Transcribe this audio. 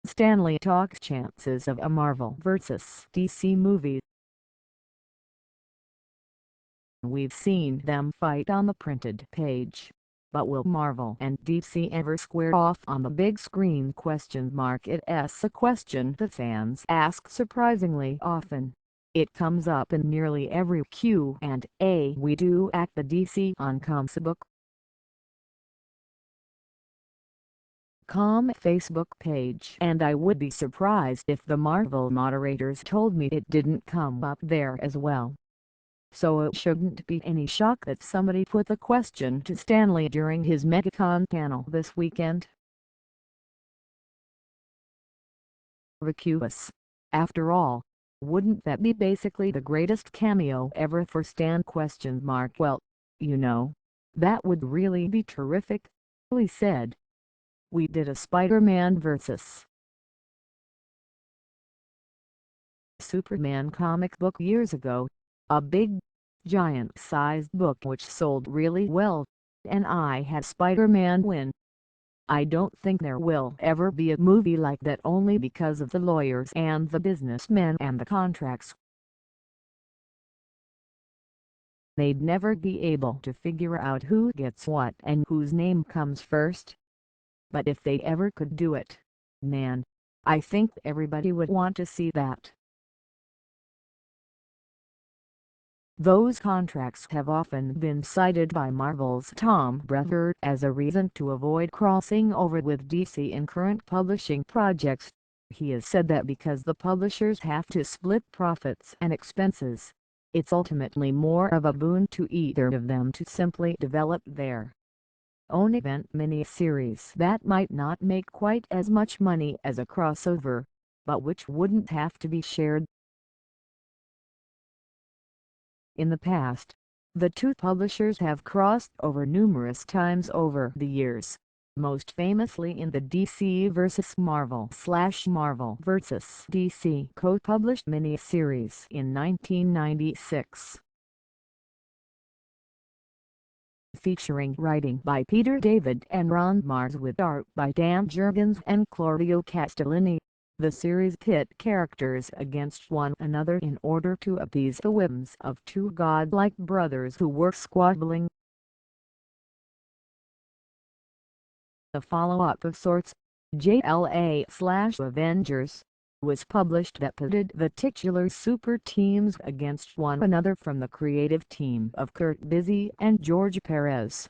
Stanley talks chances of a Marvel vs. DC movie. We've seen them fight on the printed page. But will Marvel and DC ever square off on the big screen? It's a question that fans ask surprisingly often. It comes up in nearly every Q&A we do at the DC on Comicbook Com Facebook page, and I would be surprised if the Marvel moderators told me it didn't come up there as well. So it shouldn't be any shock that somebody put the question to Stanley during his MegaCon panel this weekend. Vacuous. After all, wouldn't that be basically the greatest cameo ever for Stan? Well, you know, that would really be terrific, he said. We did a Spider-Man vs. Superman comic book years ago, a big, giant-sized book which sold really well, and I had Spider-Man win. I don't think there will ever be a movie like that, only because of the lawyers and the businessmen and the contracts. They'd never be able to figure out who gets what and whose name comes first. But if they ever could do it, man, I think everybody would want to see that. Those contracts have often been cited by Marvel's Tom Brevoort as a reason to avoid crossing over with DC in current publishing projects. He has said that because the publishers have to split profits and expenses, it's ultimately more of a boon to either of them to simply develop their own event miniseries that might not make quite as much money as a crossover, but which wouldn't have to be shared. In the past, the two publishers have crossed over numerous times over the years, most famously in the DC vs. Marvel/Marvel vs. DC co-published miniseries in 1996. Featuring writing by Peter David and Ron Marz with art by Dan Jurgens and Claudio Castellini. The series pit characters against one another in order to appease the whims of two godlike brothers who were squabbling. A follow-up of sorts, JLA/Avengers, was published that pitted the titular super teams against one another from the creative team of Kurt Busiek and George Perez.